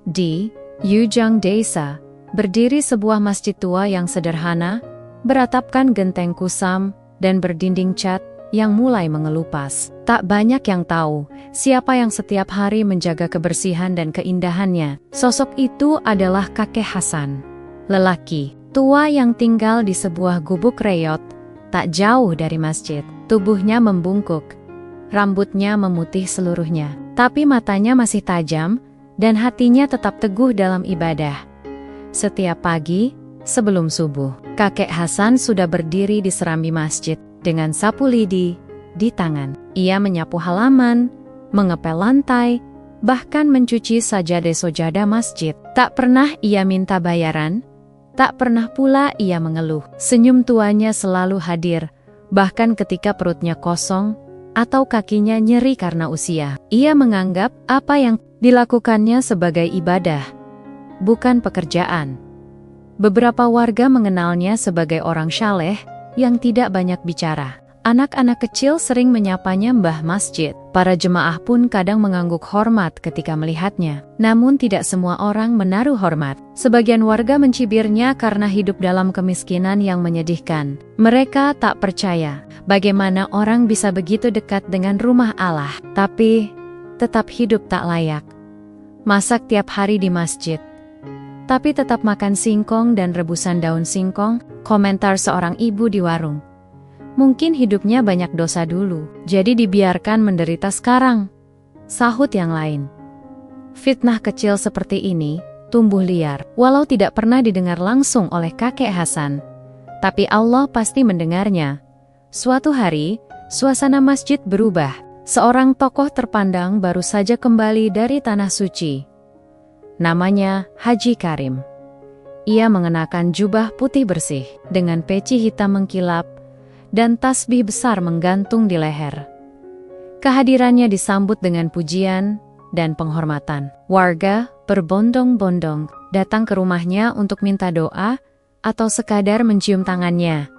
Di Yujang Desa, berdiri sebuah masjid tua yang sederhana, beratapkan genteng kusam, dan berdinding cat yang mulai mengelupas. Tak banyak yang tahu siapa yang setiap hari menjaga kebersihan dan keindahannya. Sosok itu adalah kakek Hasan, lelaki tua yang tinggal di sebuah gubuk reyot tak jauh dari masjid. Tubuhnya membungkuk, rambutnya memutih seluruhnya, tapi matanya masih tajam dan hatinya tetap teguh dalam ibadah. Setiap pagi, sebelum subuh, kakek Hasan sudah berdiri di serambi masjid dengan sapu lidi di tangan. Ia menyapu halaman, mengepel lantai, bahkan mencuci sajadah-sajadah masjid. Tak pernah ia minta bayaran, tak pernah pula ia mengeluh. Senyum tuanya selalu hadir, bahkan ketika perutnya kosong atau kakinya nyeri karena usia. Ia menganggap apa yang dilakukannya sebagai ibadah, bukan pekerjaan. Beberapa warga mengenalnya sebagai orang saleh yang tidak banyak bicara. Anak-anak kecil sering menyapanya Mbah Masjid. Para jemaah pun kadang mengangguk hormat ketika melihatnya. Namun tidak semua orang menaruh hormat. Sebagian warga mencibirnya karena hidup dalam kemiskinan yang menyedihkan. Mereka tak percaya bagaimana orang bisa begitu dekat dengan rumah Allah, tapi tetap hidup tak layak. Masak tiap hari di masjid, tapi tetap makan singkong dan rebusan daun singkong, komentar seorang ibu di warung. Mungkin hidupnya banyak dosa dulu, jadi dibiarkan menderita sekarang, sahut yang lain. Fitnah kecil seperti ini tumbuh liar, walau tidak pernah didengar langsung oleh kakek Hasan, tapi Allah pasti mendengarnya. Suatu hari, suasana masjid berubah. Seorang tokoh terpandang baru saja kembali dari Tanah Suci. Namanya Haji Karim. Ia mengenakan jubah putih bersih dengan peci hitam mengkilap dan tasbih besar menggantung di leher. Kehadirannya disambut dengan pujian dan penghormatan. Warga berbondong-bondong datang ke rumahnya untuk minta doa atau sekadar mencium tangannya.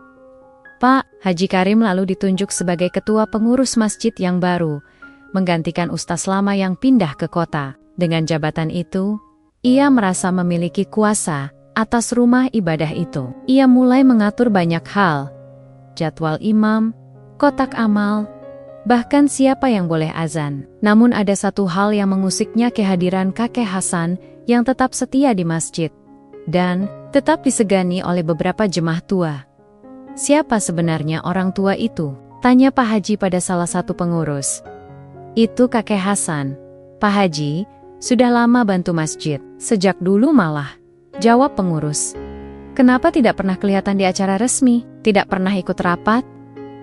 Pak, Haji Karim lalu ditunjuk sebagai ketua pengurus masjid yang baru, menggantikan ustaz lama yang pindah ke kota. Dengan jabatan itu, ia merasa memiliki kuasa atas rumah ibadah itu. Ia mulai mengatur banyak hal, jadwal imam, kotak amal, bahkan siapa yang boleh azan. Namun ada satu hal yang mengusiknya, kehadiran kakek Hasan yang tetap setia di masjid dan tetap disegani oleh beberapa jemaah tua. Siapa sebenarnya orang tua itu? Tanya Pak Haji pada salah satu pengurus. Itu kakek Hasan. Pak Haji sudah lama bantu masjid, sejak dulu malah, jawab pengurus. Kenapa tidak pernah kelihatan di acara resmi, tidak pernah ikut rapat,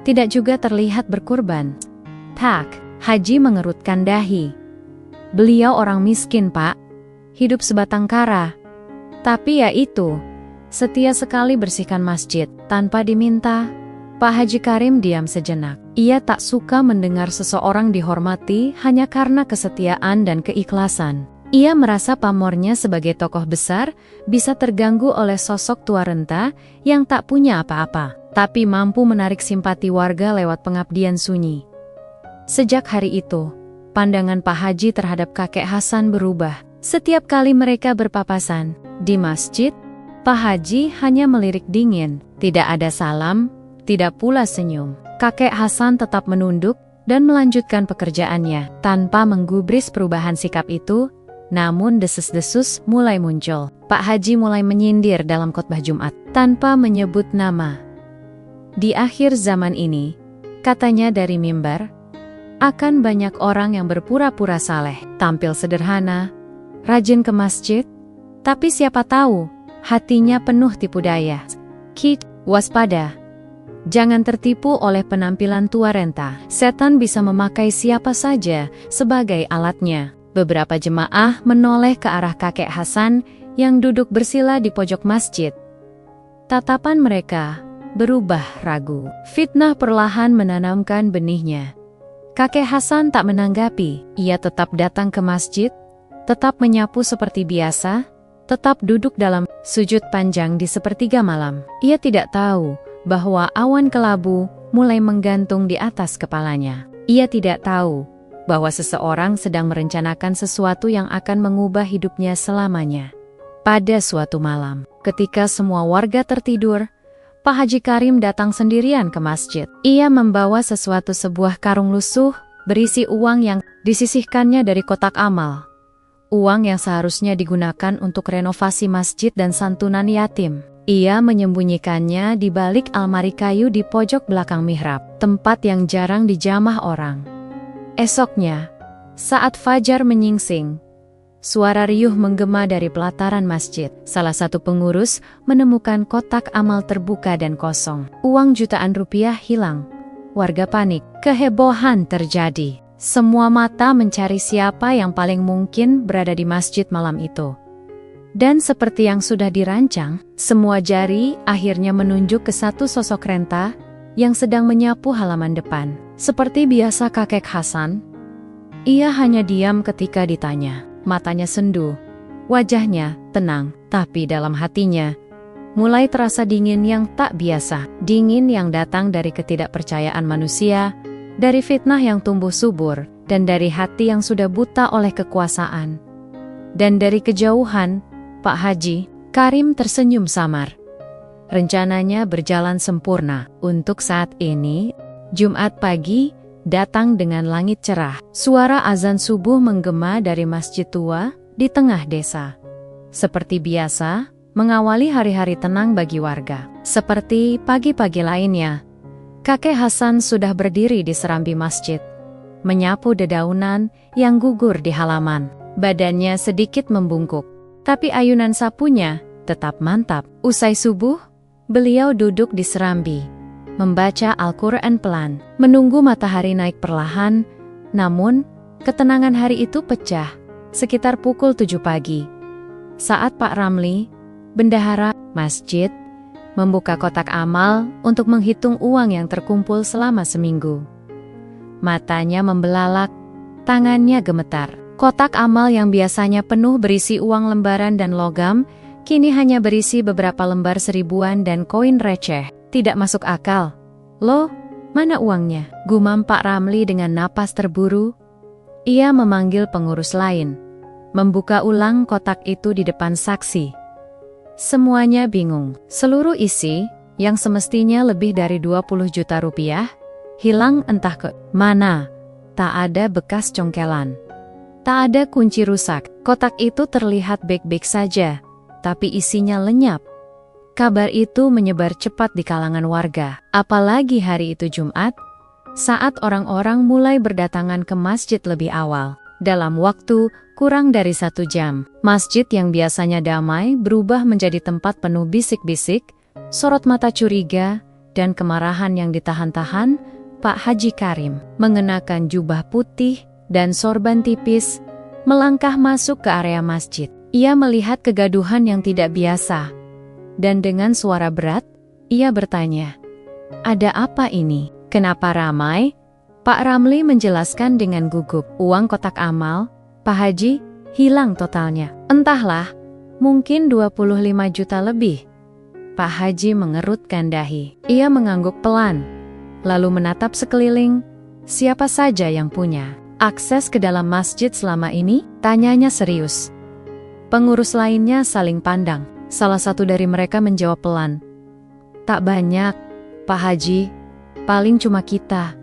tidak juga terlihat berkurban? Tak, Haji mengerutkan dahi. Beliau orang miskin, Pak. Hidup sebatang kara. Tapi ya itu, setia sekali bersihkan masjid, tanpa diminta. Pak Haji Karim diam sejenak. Ia tak suka mendengar seseorang dihormati hanya karena kesetiaan dan keikhlasan. Ia merasa pamornya sebagai tokoh besar bisa terganggu oleh sosok tua renta yang tak punya apa-apa, tapi mampu menarik simpati warga lewat pengabdian sunyi. Sejak hari itu, pandangan Pak Haji terhadap kakek Hasan berubah. Setiap kali mereka berpapasan di masjid, Pak Haji hanya melirik dingin, tidak ada salam, tidak pula senyum. Kakek Hasan tetap menunduk dan melanjutkan pekerjaannya tanpa menggubris perubahan sikap itu. Namun desus-desus mulai muncul. Pak Haji mulai menyindir dalam khotbah Jumat tanpa menyebut nama. Di akhir zaman ini, katanya dari mimbar, akan banyak orang yang berpura-pura saleh, tampil sederhana, rajin ke masjid, tapi siapa tahu hatinya penuh tipu daya. Kid, waspada. Jangan tertipu oleh penampilan tua renta. Setan bisa memakai siapa saja sebagai alatnya. Beberapa jemaah menoleh ke arah kakek Hasan yang duduk bersila di pojok masjid. Tatapan mereka berubah ragu. Fitnah perlahan menanamkan benihnya. Kakek Hasan tak menanggapi. Ia tetap datang ke masjid, tetap menyapu seperti biasa, tetap duduk dalam sujud panjang di sepertiga malam. Ia tidak tahu bahwa awan kelabu mulai menggantung di atas kepalanya. Ia tidak tahu bahwa seseorang sedang merencanakan sesuatu yang akan mengubah hidupnya selamanya. Pada suatu malam, ketika semua warga tertidur, Pak Haji Karim datang sendirian ke masjid. Ia membawa sebuah karung lusuh berisi uang yang disisihkannya dari kotak amal. Uang yang seharusnya digunakan untuk renovasi masjid dan santunan yatim. Ia menyembunyikannya di balik almari kayu di pojok belakang mihrab, tempat yang jarang dijamah orang. Esoknya, saat fajar menyingsing, suara riuh menggema dari pelataran masjid. Salah satu pengurus menemukan kotak amal terbuka dan kosong. Uang jutaan rupiah hilang. Warga panik. Kehebohan terjadi. Semua mata mencari siapa yang paling mungkin berada di masjid malam itu. Dan seperti yang sudah dirancang, semua jari akhirnya menunjuk ke satu sosok renta yang sedang menyapu halaman depan. Seperti biasa kakek Hasan, ia hanya diam ketika ditanya. Matanya sendu, wajahnya tenang, tapi dalam hatinya mulai terasa dingin yang tak biasa. Dingin yang datang dari ketidakpercayaan manusia, dari fitnah yang tumbuh subur, dan dari hati yang sudah buta oleh kekuasaan. Dan dari kejauhan, Pak Haji Karim tersenyum samar. Rencananya berjalan sempurna. Untuk saat ini, Jumat pagi datang dengan langit cerah. Suara azan subuh menggema dari masjid tua di tengah desa. Seperti biasa, mengawali hari-hari tenang bagi warga. Seperti pagi-pagi lainnya, kakek Hasan sudah berdiri di serambi masjid, menyapu dedaunan yang gugur di halaman. Badannya sedikit membungkuk, tapi ayunan sapunya tetap mantap. Usai subuh, beliau duduk di serambi, membaca Al-Quran pelan, menunggu matahari naik perlahan. Namun, ketenangan hari itu pecah sekitar pukul 7 pagi. Saat Pak Ramli, bendahara masjid, membuka kotak amal untuk menghitung uang yang terkumpul selama seminggu. Matanya membelalak, tangannya gemetar. Kotak amal yang biasanya penuh berisi uang lembaran dan logam, kini hanya berisi beberapa lembar seribuan dan koin receh. Tidak masuk akal. Loh, mana uangnya? Gumam Pak Ramli dengan napas terburu. Ia memanggil pengurus lain, membuka ulang kotak itu di depan saksi. Semuanya bingung. Seluruh isi, yang semestinya lebih dari 20 juta rupiah, hilang entah ke mana. Tak ada bekas congkelan. Tak ada kunci rusak. Kotak itu terlihat baik-baik saja, tapi isinya lenyap. Kabar itu menyebar cepat di kalangan warga. Apalagi hari itu Jumat, saat orang-orang mulai berdatangan ke masjid lebih awal. Dalam waktu kurang dari 1 jam, masjid yang biasanya damai berubah menjadi tempat penuh bisik-bisik, sorot mata curiga, dan kemarahan yang ditahan-tahan. Pak Haji Karim, mengenakan jubah putih dan sorban tipis, melangkah masuk ke area masjid. Ia melihat kegaduhan yang tidak biasa, dan dengan suara berat, ia bertanya, "Ada apa ini? Kenapa ramai?" Pak Ramli menjelaskan dengan gugup, "Uang kotak amal, Pak Haji, hilang totalnya. Entahlah, mungkin 25 juta lebih." Pak Haji mengerutkan dahi. Ia mengangguk pelan, lalu menatap sekeliling. Siapa saja yang punya akses ke dalam masjid selama ini? Tanyanya serius. Pengurus lainnya saling pandang. Salah satu dari mereka menjawab pelan, "Tak banyak, Pak Haji, paling cuma kita.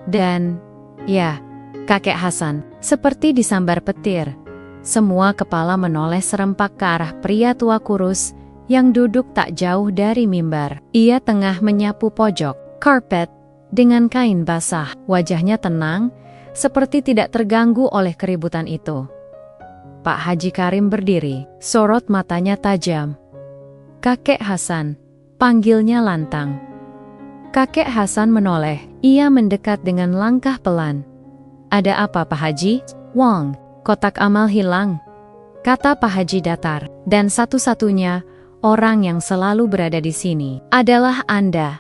Dan, ya, kakek Hasan." Seperti disambar petir, semua kepala menoleh serempak ke arah pria tua kurus yang duduk tak jauh dari mimbar. Ia tengah menyapu pojok karpet dengan kain basah. Wajahnya tenang, seperti tidak terganggu oleh keributan itu. Pak Haji Karim berdiri, sorot matanya tajam. "Kakek Hasan," panggilnya lantang. Kakek Hasan menoleh. Ia mendekat dengan langkah pelan. "Ada apa, Pak Haji?" "Wong, kotak amal hilang," kata Pak Haji datar. "Dan satu-satunya orang yang selalu berada di sini adalah Anda."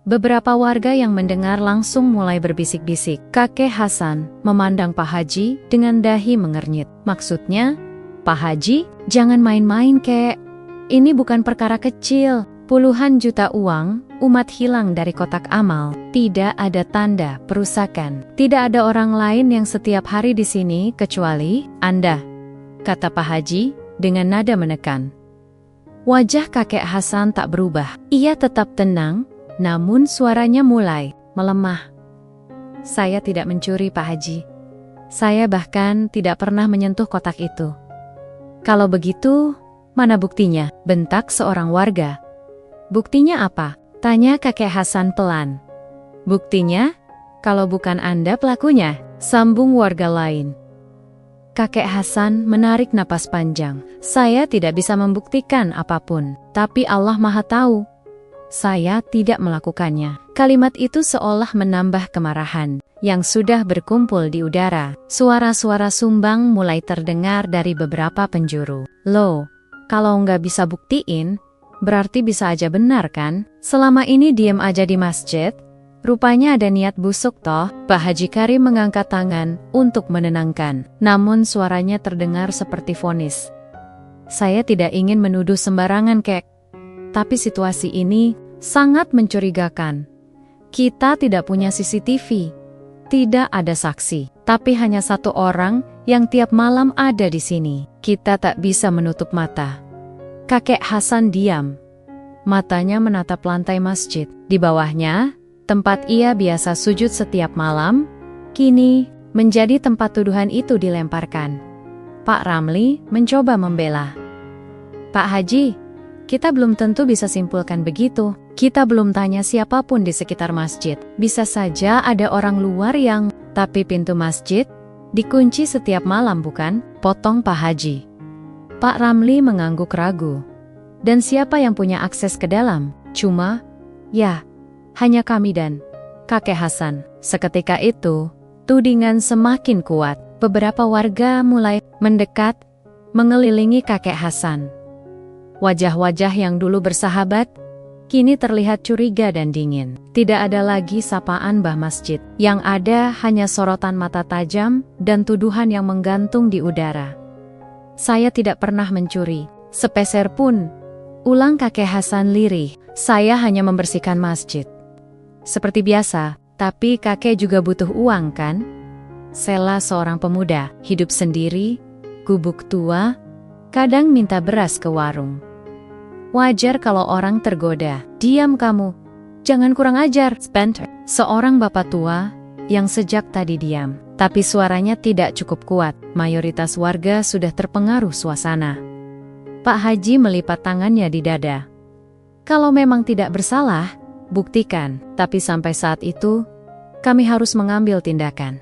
Beberapa warga yang mendengar langsung mulai berbisik-bisik. Kakek Hasan memandang Pak Haji dengan dahi mengernyit. "Maksudnya, Pak Haji, jangan main-main, kek. Ini bukan perkara kecil." Puluhan juta uang, umat hilang dari kotak amal. Tidak ada tanda perusakan. Tidak ada orang lain yang setiap hari di sini kecuali Anda, kata Pak Haji dengan nada menekan. Wajah kakek Hasan tak berubah. Ia tetap tenang, namun suaranya mulai melemah. Saya tidak mencuri, Pak Haji. Saya bahkan tidak pernah menyentuh kotak itu. Kalau begitu, mana buktinya? Bentak seorang warga. Buktinya apa? Tanya kakek Hasan pelan. Buktinya? Kalau bukan Anda pelakunya, sambung warga lain. Kakek Hasan menarik napas panjang. Saya tidak bisa membuktikan apapun, tapi Allah Maha Tahu. Saya tidak melakukannya. Kalimat itu seolah menambah kemarahan yang sudah berkumpul di udara. Suara-suara sumbang mulai terdengar dari beberapa penjuru. Loh, kalau nggak bisa buktiin, berarti bisa aja benar kan? Selama ini diem aja di masjid, rupanya ada niat busuk toh. Pak Haji Karim mengangkat tangan untuk menenangkan. Namun suaranya terdengar seperti vonis. Saya tidak ingin menuduh sembarangan, Kek. Tapi situasi ini sangat mencurigakan. Kita tidak punya CCTV. Tidak ada saksi. Tapi hanya satu orang yang tiap malam ada di sini. Kita tak bisa menutup mata. Kakek Hasan diam. Matanya menatap lantai masjid. Di bawahnya, tempat ia biasa sujud setiap malam, kini menjadi tempat tuduhan itu dilemparkan. Pak Ramli mencoba membela. Pak Haji, kita belum tentu bisa simpulkan begitu. Kita belum tanya siapapun di sekitar masjid. Bisa saja ada orang luar yang... Tapi pintu masjid dikunci setiap malam bukan? Potong Pak Haji. Pak Ramli mengangguk ragu. Dan siapa yang punya akses ke dalam? Cuma, ya, hanya kami dan kakek Hasan. Seketika itu, tudingan semakin kuat. Beberapa warga mulai mendekat, mengelilingi kakek Hasan. Wajah-wajah yang dulu bersahabat, kini terlihat curiga dan dingin. Tidak ada lagi sapaan Mbah Masjid. Yang ada hanya sorotan mata tajam dan tuduhan yang menggantung di udara. Saya tidak pernah mencuri, sepeser pun. Ulang kakek Hasan lirih. Saya hanya membersihkan masjid. Seperti biasa, tapi kakek juga butuh uang kan? Sela seorang pemuda, hidup sendiri, gubuk tua, kadang minta beras ke warung. Wajar kalau orang tergoda. Diam kamu. Jangan kurang ajar, Spencer. Seorang bapak tua yang sejak tadi diam. Tapi suaranya tidak cukup kuat. Mayoritas warga sudah terpengaruh suasana. Pak Haji melipat tangannya di dada. Kalau memang tidak bersalah, buktikan. Tapi sampai saat itu, kami harus mengambil tindakan.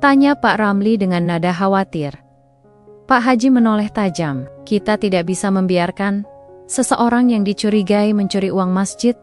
Tanya Pak Ramli dengan nada khawatir. Pak Haji menoleh tajam. Kita tidak bisa membiarkan seseorang yang dicurigai mencuri uang masjid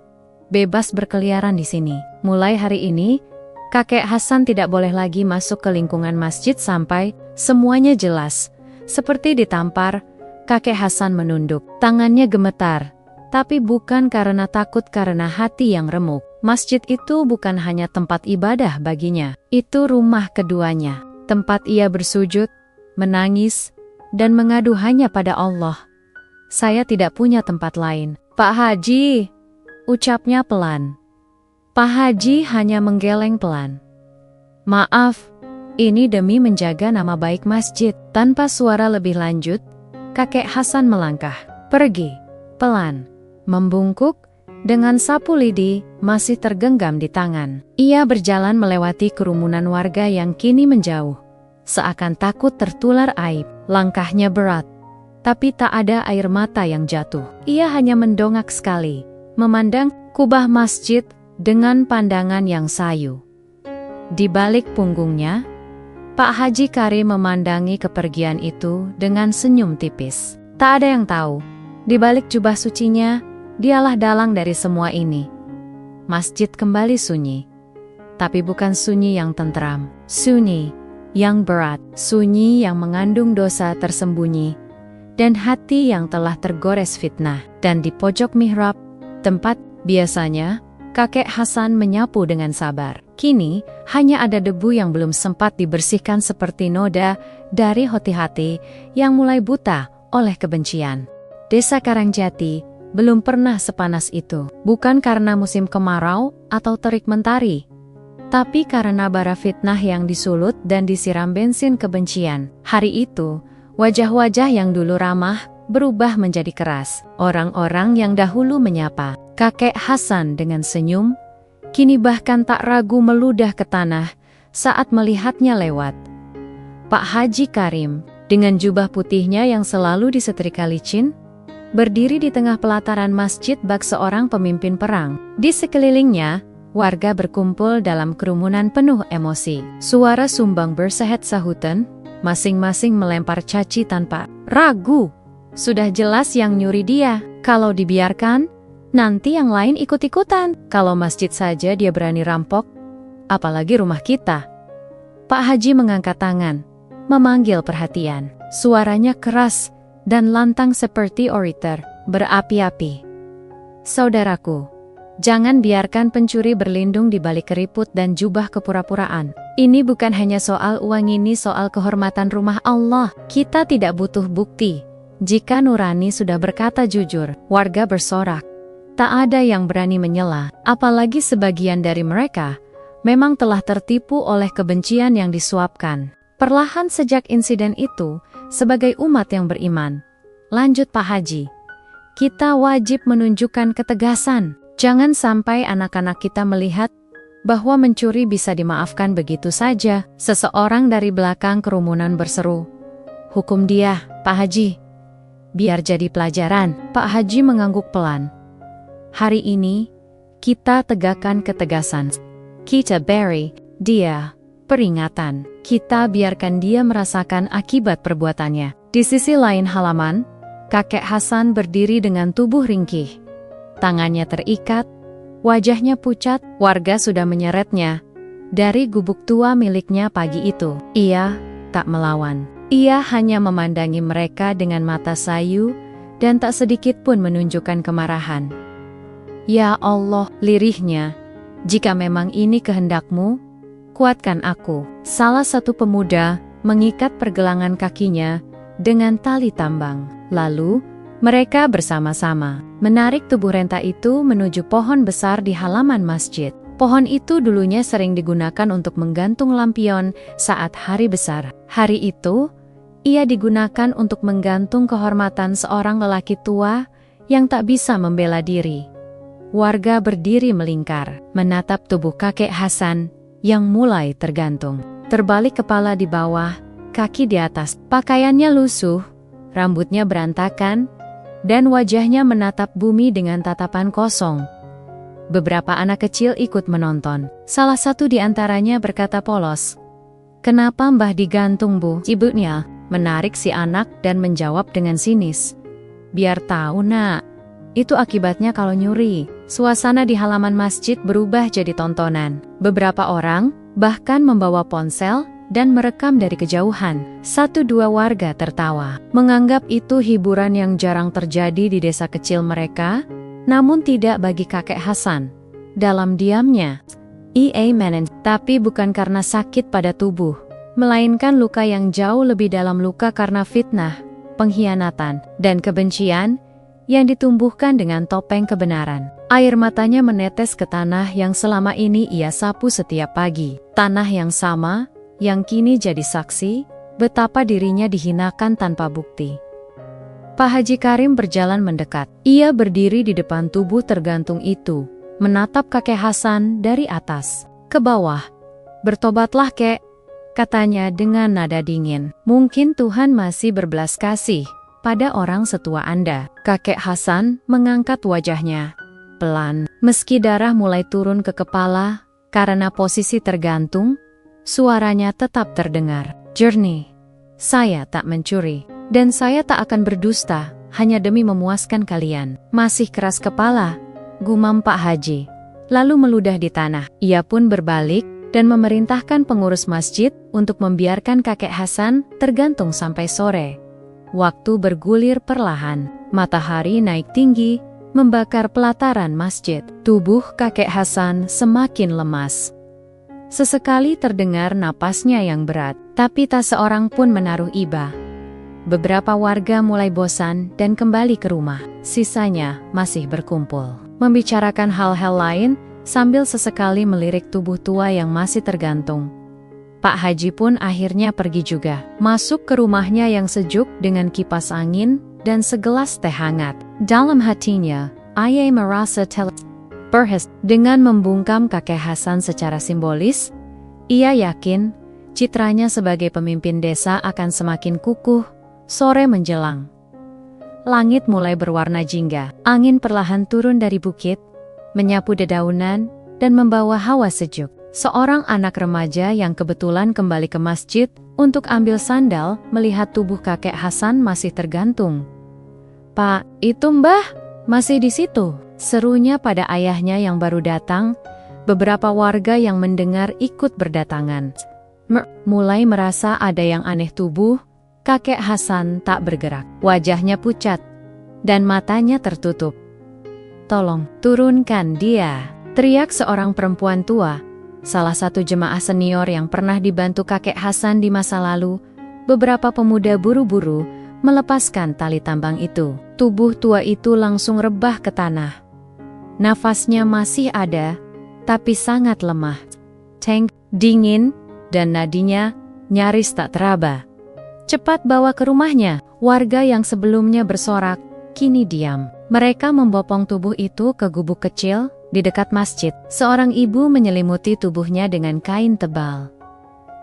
bebas berkeliaran di sini. Mulai hari ini, kakek Hasan tidak boleh lagi masuk ke lingkungan masjid sampai semuanya jelas. Seperti ditampar, kakek Hasan menunduk. Tangannya gemetar, tapi bukan karena takut, karena hati yang remuk. Masjid itu bukan hanya tempat ibadah baginya. Itu rumah keduanya. Tempat ia bersujud, menangis, dan mengadu hanya pada Allah. Saya tidak punya tempat lain. Pak Haji, ucapnya pelan. Pak Haji hanya menggeleng pelan. Maaf, ini demi menjaga nama baik masjid. Tanpa suara lebih lanjut, kakek Hasan melangkah. Pergi, pelan, membungkuk, dengan sapu lidi masih tergenggam di tangan. Ia berjalan melewati kerumunan warga yang kini menjauh. Seakan takut tertular aib. Langkahnya berat, tapi tak ada air mata yang jatuh. Ia hanya mendongak sekali, memandang kubah masjid dengan pandangan yang sayu. Di balik punggungnya, Pak Haji Karim memandangi kepergian itu dengan senyum tipis. Tak ada yang tahu, di balik jubah sucinya, dialah dalang dari semua ini. Masjid kembali sunyi, tapi bukan sunyi yang tentram, sunyi yang berat, sunyi yang mengandung dosa tersembunyi, dan hati yang telah tergores fitnah. Dan di pojok mihrab, tempat biasanya kakek Hasan menyapu dengan sabar, kini hanya ada debu yang belum sempat dibersihkan seperti noda dari hati-hati yang mulai buta oleh kebencian. Desa Karangjati, belum pernah sepanas itu. Bukan karena musim kemarau atau terik mentari, tapi karena bara fitnah yang disulut dan disiram bensin kebencian. Hari itu, wajah-wajah yang dulu ramah berubah menjadi keras. Orang-orang yang dahulu menyapa kakek Hasan dengan senyum, kini bahkan tak ragu meludah ke tanah saat melihatnya lewat. Pak Haji Karim, dengan jubah putihnya yang selalu disetrika licin, berdiri di tengah pelataran masjid bak seorang pemimpin perang. Di sekelilingnya, warga berkumpul dalam kerumunan penuh emosi. Suara sumbang bersahet-sahutan, masing-masing melempar caci tanpa ragu. Sudah jelas yang nyuri dia. Kalau dibiarkan, nanti yang lain ikut-ikutan. Kalau masjid saja dia berani rampok, apalagi rumah kita. Pak Haji mengangkat tangan, memanggil perhatian. Suaranya keras dan lantang seperti orator, berapi-api. Saudaraku, jangan biarkan pencuri berlindung di balik keriput dan jubah kepura-puraan. Ini bukan hanya soal uang, ini soal kehormatan rumah Allah. Kita tidak butuh bukti. Jika Nurani sudah berkata jujur, warga bersorak. Tak ada yang berani menyela, apalagi sebagian dari mereka memang telah tertipu oleh kebencian yang disuapkan. Perlahan sejak insiden itu, sebagai umat yang beriman, lanjut Pak Haji, kita wajib menunjukkan ketegasan. Jangan sampai anak-anak kita melihat bahwa mencuri bisa dimaafkan begitu saja. Seseorang dari belakang kerumunan berseru, "Hukum dia, Pak Haji. Biar jadi pelajaran." Pak Haji mengangguk pelan. Hari ini, kita tegakkan ketegasan. Kita beri dia peringatan. Kita biarkan dia merasakan akibat perbuatannya. Di sisi lain halaman, kakek Hasan berdiri dengan tubuh ringkih. Tangannya terikat, wajahnya pucat. Warga sudah menyeretnya dari gubuk tua miliknya pagi itu. Ia tak melawan. Ia hanya memandangi mereka dengan mata sayu dan tak sedikit pun menunjukkan kemarahan. "Ya Allah," lirihnya, "jika memang ini kehendakmu, kuatkan aku." Salah satu pemuda mengikat pergelangan kakinya dengan tali tambang. Lalu, mereka bersama-sama menarik tubuh renta itu menuju pohon besar di halaman masjid. Pohon itu dulunya sering digunakan untuk menggantung lampion saat hari besar. Hari itu, ia digunakan untuk menggantung kehormatan seorang lelaki tua yang tak bisa membela diri. Warga berdiri melingkar, menatap tubuh kakek Hasan yang mulai tergantung. Terbalik kepala di bawah, kaki di atas. Pakaiannya lusuh, rambutnya berantakan, dan wajahnya menatap bumi dengan tatapan kosong. Beberapa anak kecil ikut menonton. Salah satu di antaranya berkata polos, "Kenapa Mbah digantung, Bu?" Ibunya menarik si anak dan menjawab dengan sinis, "Biar tahu, Nak. Itu akibatnya kalau nyuri." Suasana di halaman masjid berubah jadi tontonan. Beberapa orang bahkan membawa ponsel dan merekam dari kejauhan. Satu dua warga tertawa, menganggap itu hiburan yang jarang terjadi di desa kecil mereka, namun tidak bagi kakek Hasan. Dalam diamnya, ia menen, tapi bukan karena sakit pada tubuh, melainkan luka yang jauh lebih dalam, luka karena fitnah, pengkhianatan, dan kebencian yang ditumbuhkan dengan topeng kebenaran. Air matanya menetes ke tanah yang selama ini ia sapu setiap pagi. Tanah yang sama, yang kini jadi saksi, betapa dirinya dihinakan tanpa bukti. Pak Haji Karim berjalan mendekat. Ia berdiri di depan tubuh tergantung itu, menatap kakek Hasan dari atas ke bawah. "Bertobatlah, Kek," katanya dengan nada dingin. "Mungkin Tuhan masih berbelas kasih pada orang setua Anda." Kakek Hasan mengangkat wajahnya pelan. Meski darah mulai turun ke kepala karena posisi tergantung, suaranya tetap terdengar jernih. "Saya tak mencuri, dan saya tak akan berdusta hanya demi memuaskan kalian." "Masih keras kepala," gumam Pak Haji, lalu meludah di tanah. Ia pun berbalik dan memerintahkan pengurus masjid untuk membiarkan kakek Hasan tergantung sampai sore. Waktu bergulir perlahan, matahari naik tinggi, membakar pelataran masjid. Tubuh kakek Hasan semakin lemas. Sesekali terdengar napasnya yang berat, tapi tak seorang pun menaruh iba. Beberapa warga mulai bosan dan kembali ke rumah. sisanya masih berkumpul, membicarakan hal-hal lain sambil sesekali melirik tubuh tua yang masih tergantung. Pak Haji pun akhirnya pergi juga, masuk ke rumahnya yang sejuk dengan kipas angin dan segelas teh hangat. Dalam hatinya, Ayah merasa perhes. Dengan membungkam kakek Hasan secara simbolis, ia yakin citranya sebagai pemimpin desa akan semakin kukuh. Sore menjelang, langit mulai berwarna jingga. Angin perlahan turun dari bukit, menyapu dedaunan dan membawa hawa sejuk. Seorang anak remaja yang kebetulan kembali ke masjid untuk ambil sandal melihat tubuh kakek Hasan masih tergantung. "Pak, itu Mbah masih di situ," serunya pada ayahnya yang baru datang. Beberapa warga yang mendengar ikut berdatangan. Mulai merasa ada yang aneh. Tubuh kakek Hasan tak bergerak, wajahnya pucat dan matanya tertutup. "Tolong, turunkan dia," teriak seorang perempuan tua, salah satu jemaah senior yang pernah dibantu kakek Hasan di masa lalu. Beberapa pemuda buru-buru melepaskan tali tambang itu. Tubuh tua itu langsung rebah ke tanah. Nafasnya masih ada, tapi sangat lemah. Teng, dingin, dan nadinya nyaris tak teraba. "Cepat bawa ke rumahnya." Warga yang sebelumnya bersorak, kini diam. Mereka membopong tubuh itu ke gubuk kecil di dekat masjid. Seorang ibu menyelimuti tubuhnya dengan kain tebal.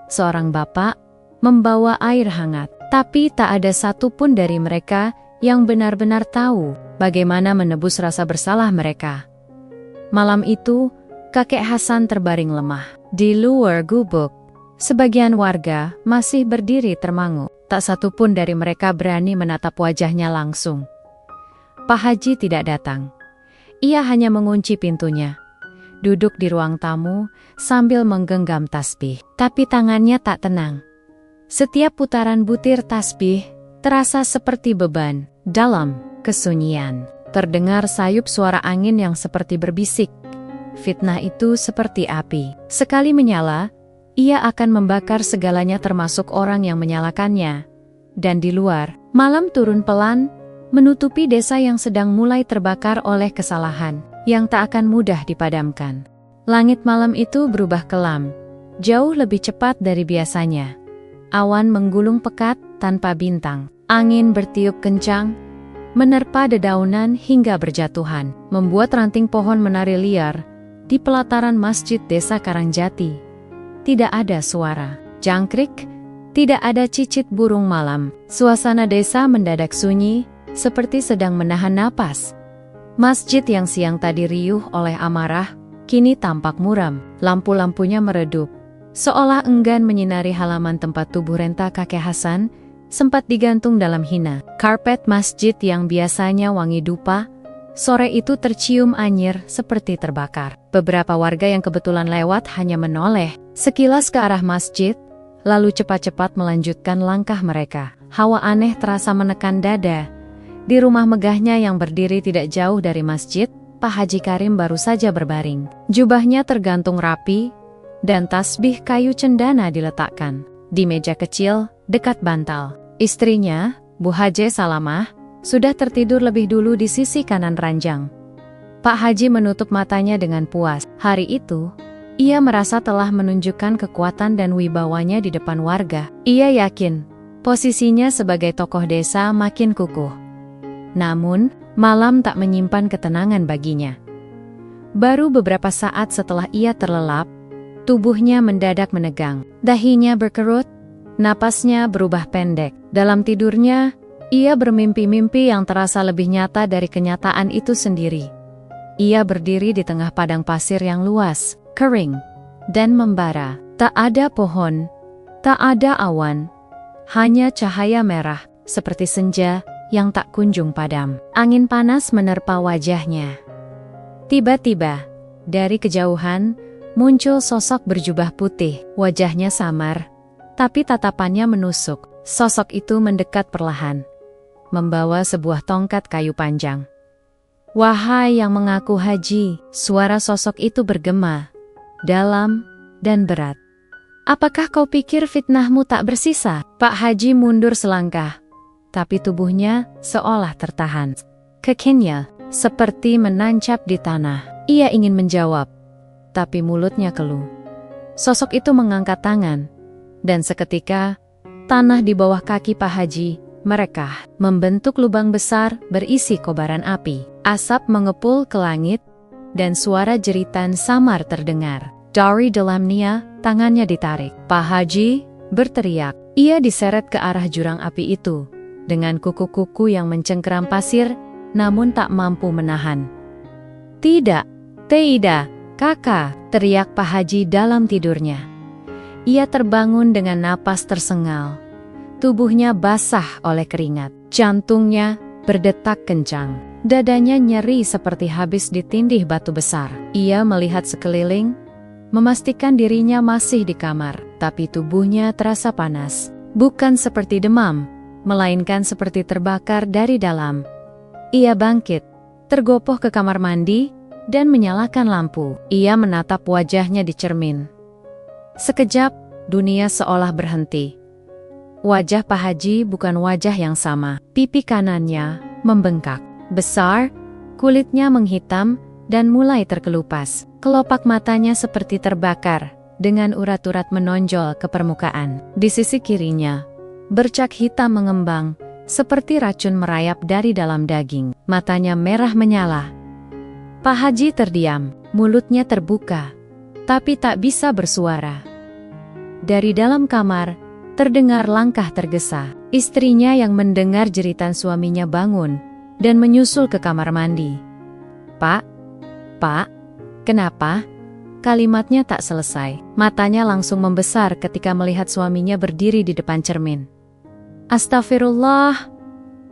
Seorang bapak membawa air hangat, tapi tak ada satupun dari mereka yang benar-benar tahu bagaimana menebus rasa bersalah mereka. Malam itu, kakek Hasan terbaring lemah. Di luar gubuk, sebagian warga masih berdiri termangu. Tak satupun dari mereka berani menatap wajahnya langsung. Pak Haji tidak datang. Ia hanya mengunci pintunya, duduk di ruang tamu sambil menggenggam tasbih. Tapi tangannya tak tenang. Setiap putaran butir tasbih terasa seperti beban. Dalam kesunyian, terdengar sayup suara angin yang seperti berbisik. Fitnah itu seperti api. Sekali menyala, ia akan membakar segalanya termasuk orang yang menyalakannya. Dan di luar, malam turun pelan, menutupi desa yang sedang mulai terbakar oleh kesalahan yang tak akan mudah dipadamkan. Langit malam itu berubah kelam, jauh lebih cepat dari biasanya. Awan menggulung pekat tanpa bintang. Angin bertiup kencang, menerpa dedaunan hingga berjatuhan, membuat ranting pohon menari liar di pelataran masjid desa Karangjati. Tidak ada suara jangkrik, tidak ada cicit burung malam. Suasana desa mendadak sunyi, seperti sedang menahan napas. Masjid yang siang tadi riuh oleh amarah, kini tampak muram. Lampu-lampunya meredup, seolah enggan menyinari halaman tempat tubuh renta kakek Hasan sempat digantung dalam hina. Karpet masjid yang biasanya wangi dupa, sore itu tercium anyir seperti terbakar. Beberapa warga yang kebetulan lewat hanya menoleh sekilas ke arah masjid, lalu cepat-cepat melanjutkan langkah mereka. Hawa aneh terasa menekan dada. Di rumah megahnya yang berdiri tidak jauh dari masjid, Pak Haji Karim baru saja berbaring. Jubahnya tergantung rapi, dan tasbih kayu cendana diletakkan di meja kecil dekat bantal. Istrinya, Bu Haji Salamah, sudah tertidur lebih dulu di sisi kanan ranjang. Pak Haji menutup matanya dengan puas. Hari itu, ia merasa telah menunjukkan kekuatan dan wibawanya di depan warga. Ia yakin posisinya sebagai tokoh desa makin kukuh. Namun, malam tak menyimpan ketenangan baginya. Baru beberapa saat setelah ia terlelap, tubuhnya mendadak menegang. Dahinya berkerut, napasnya berubah pendek. Dalam tidurnya, ia bermimpi-mimpi yang terasa lebih nyata dari kenyataan itu sendiri. Ia berdiri di tengah padang pasir yang luas, kering, dan membara. Tak ada pohon, tak ada awan, hanya cahaya merah, seperti senja yang tak kunjung padam. Angin panas menerpa wajahnya. Tiba-tiba, dari kejauhan, muncul sosok berjubah putih. Wajahnya samar, tapi tatapannya menusuk. Sosok itu mendekat perlahan, membawa sebuah tongkat kayu panjang. "Wahai yang mengaku haji," suara sosok itu bergema, dalam dan berat. "Apakah kau pikir fitnahmu tak bersisa?" Pak Haji mundur selangkah, tapi tubuhnya seolah tertahan. Kakinya seperti menancap di tanah. Ia ingin menjawab, tapi mulutnya keluh. Sosok itu mengangkat tangan, dan seketika tanah di bawah kaki Pak Haji merekah, membentuk lubang besar berisi kobaran api. Asap mengepul ke langit, dan suara jeritan samar terdengar. Dari dalamnya, tangannya ditarik. Pak Haji berteriak. Ia diseret ke arah jurang api itu, dengan kuku-kuku yang mencengkeram pasir, namun tak mampu menahan. Tidak, tidak, kakak, teriak Pak Haji dalam tidurnya. Ia terbangun dengan napas tersengal. Tubuhnya basah oleh keringat. Jantungnya berdetak kencang. Dadanya nyeri seperti habis ditindih batu besar. Ia melihat sekeliling, memastikan dirinya masih di kamar, tapi tubuhnya terasa panas. Bukan seperti demam, melainkan seperti terbakar dari dalam. Ia bangkit, tergopoh ke kamar mandi, dan menyalakan lampu. Ia menatap wajahnya di cermin. Sekejap, dunia seolah berhenti. Wajah Pak Haji bukan wajah yang sama. Pipi kanannya membengkak, besar, kulitnya menghitam, dan mulai terkelupas. Kelopak matanya seperti terbakar, dengan urat-urat menonjol ke permukaan. Di sisi kirinya, bercak hitam mengembang, seperti racun merayap dari dalam daging. Matanya merah menyala. Pak Haji terdiam, mulutnya terbuka, tapi tak bisa bersuara. Dari dalam kamar, terdengar langkah tergesa. Istrinya yang mendengar jeritan suaminya bangun dan menyusul ke kamar mandi. Pak, kenapa? Kalimatnya tak selesai. Matanya langsung membesar ketika melihat suaminya berdiri di depan cermin. Astagfirullah,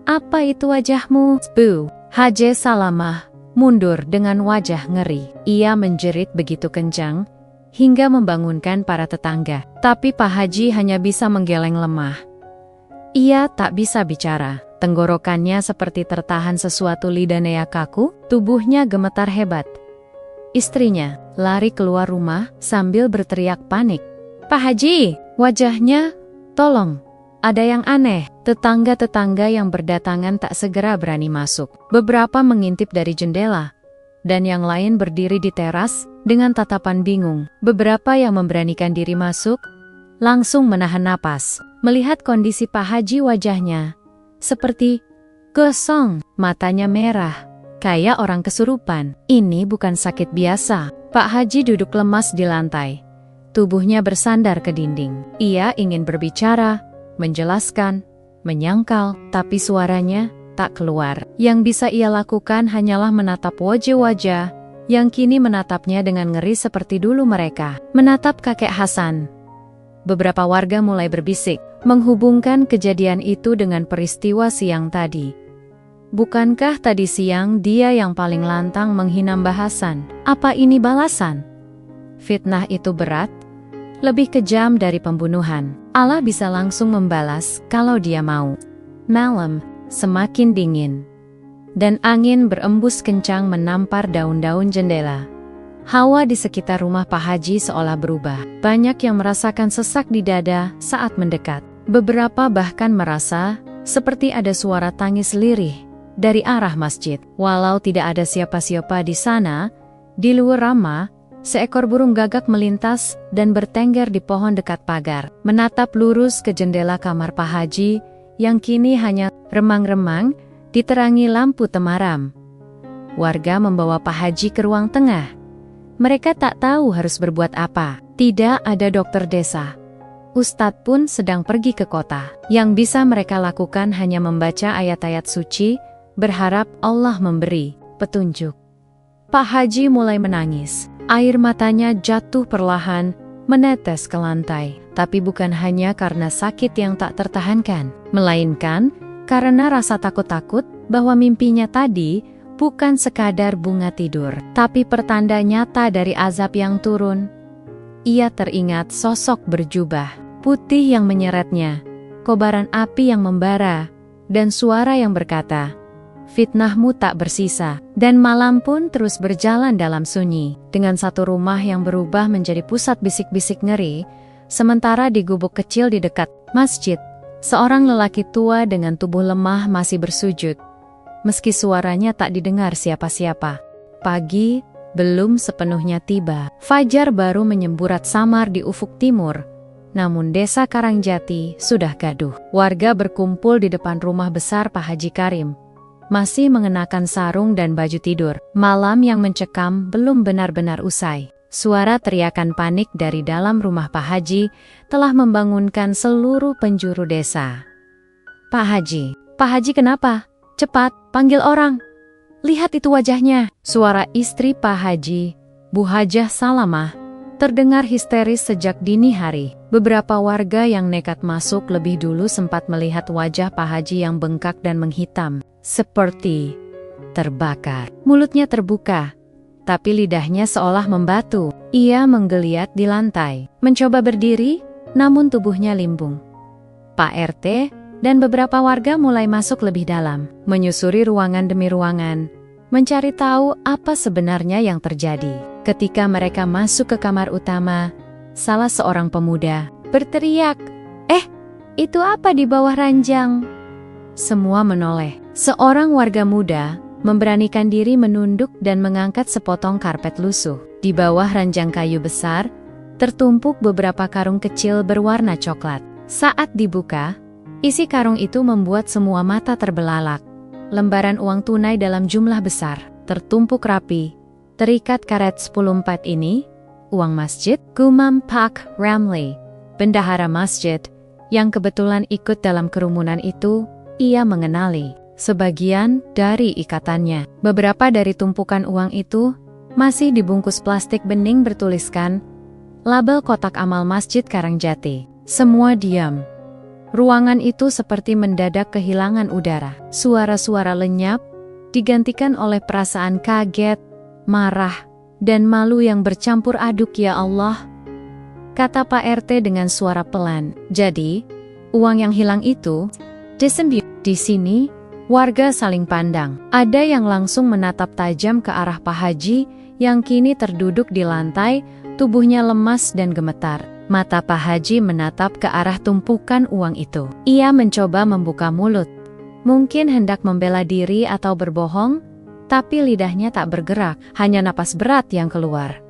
apa itu wajahmu? Bu, Haji Salamah mundur dengan wajah ngeri. Ia menjerit begitu kencang, hingga membangunkan para tetangga. Tapi Pak Haji hanya bisa menggeleng lemah. Ia tak bisa bicara. Tenggorokannya seperti tertahan sesuatu, lidahnya kaku, tubuhnya gemetar hebat. Istrinya lari keluar rumah sambil berteriak panik. Pak Haji, wajahnya, tolong, ada yang aneh. Tetangga-tetangga yang berdatangan tak segera berani masuk. Beberapa mengintip dari jendela, dan yang lain berdiri di teras dengan tatapan bingung. Beberapa yang memberanikan diri masuk, langsung menahan napas. Melihat kondisi Pak Haji, wajahnya seperti gosong, matanya merah, kayak orang kesurupan. Ini bukan sakit biasa. Pak Haji duduk lemas di lantai. Tubuhnya bersandar ke dinding. Ia ingin berbicara, menjelaskan, menyangkal, tapi suaranya tak keluar. Yang bisa ia lakukan hanyalah menatap wajah-wajah yang kini menatapnya dengan ngeri seperti dulu mereka menatap kakek Hasan. Beberapa warga mulai berbisik, menghubungkan kejadian itu dengan peristiwa siang tadi. Bukankah tadi siang dia yang paling lantang menghina Mbah Hasan? Apa ini balasan? Fitnah itu berat, lebih kejam dari pembunuhan. Allah bisa langsung membalas kalau dia mau. Malam semakin dingin, dan angin berembus kencang menampar daun-daun jendela. Hawa di sekitar rumah Pak Haji seolah berubah. Banyak yang merasakan sesak di dada saat mendekat. Beberapa bahkan merasa seperti ada suara tangis lirih dari arah masjid. Walau tidak ada siapa-siapa di sana, di luar ramah, seekor burung gagak melintas dan bertengger di pohon dekat pagar, menatap lurus ke jendela kamar Pak Haji yang kini hanya remang-remang diterangi lampu temaram. Warga membawa Pak Haji ke ruang tengah. Mereka tak tahu harus berbuat apa. Tidak ada dokter desa. Ustadz pun sedang pergi ke kota. Yang bisa mereka lakukan hanya membaca ayat-ayat suci, berharap Allah memberi petunjuk. Pak Haji mulai menangis. Air matanya jatuh perlahan, menetes ke lantai. Tapi bukan hanya karena sakit yang tak tertahankan, melainkan karena rasa takut-takut bahwa mimpinya tadi bukan sekadar bunga tidur, tapi pertanda nyata dari azab yang turun. Ia teringat sosok berjubah putih yang menyeretnya, kobaran api yang membara, dan suara yang berkata, "Fitnahmu tak bersisa." Dan malam pun terus berjalan dalam sunyi, dengan satu rumah yang berubah menjadi pusat bisik-bisik ngeri. Sementara di gubuk kecil di dekat masjid, seorang lelaki tua dengan tubuh lemah masih bersujud. meski suaranya tak didengar siapa-siapa. Pagi belum sepenuhnya tiba. Fajar baru menyemburat samar di ufuk timur. Namun desa Karangjati sudah gaduh. Warga berkumpul di depan rumah besar Pak Haji Karim. Masih mengenakan sarung dan baju tidur. Malam yang mencekam belum benar-benar usai. Suara teriakan panik dari dalam rumah Pak Haji telah membangunkan seluruh penjuru desa. Pak Haji kenapa? Cepat, panggil orang. Lihat itu wajahnya. Suara istri Pak Haji, Bu Hajah Salamah, terdengar histeris sejak dini hari. Beberapa warga yang nekat masuk lebih dulu sempat melihat wajah Pak Haji yang bengkak dan menghitam, seperti terbakar. Mulutnya terbuka, tapi lidahnya seolah membatu. Ia menggeliat di lantai, mencoba berdiri, namun tubuhnya limbung. Pak RT dan beberapa warga mulai masuk lebih dalam, menyusuri ruangan demi ruangan, mencari tahu apa sebenarnya yang terjadi. Ketika mereka masuk ke kamar utama, salah seorang pemuda berteriak, itu apa di bawah ranjang?" Semua menoleh. Seorang warga muda memberanikan diri menunduk dan mengangkat sepotong karpet lusuh. Di bawah ranjang kayu besar, tertumpuk beberapa karung kecil berwarna coklat. Saat dibuka, isi karung itu membuat semua mata terbelalak. Lembaran uang tunai dalam jumlah besar, tertumpuk rapi, terikat karet 10/4 ini, uang masjid. Gumam Pak Ramli, bendahara masjid, yang kebetulan ikut dalam kerumunan itu, ia mengenali sebagian dari ikatannya. Beberapa dari tumpukan uang itu masih dibungkus plastik bening bertuliskan label kotak amal Masjid Karangjati. Semua diam. Ruangan itu seperti mendadak kehilangan udara. Suara-suara lenyap, digantikan oleh perasaan kaget, marah, dan malu yang bercampur aduk. "Ya Allah," kata Pak RT dengan suara pelan. "Jadi, uang yang hilang itu disembunyikan di sini?" Warga saling pandang. Ada yang langsung menatap tajam ke arah Pak Haji yang kini terduduk di lantai, tubuhnya lemas dan gemetar. Mata Pak Haji menatap ke arah tumpukan uang itu. Ia mencoba membuka mulut, mungkin hendak membela diri atau berbohong, tapi lidahnya tak bergerak, hanya napas berat yang keluar,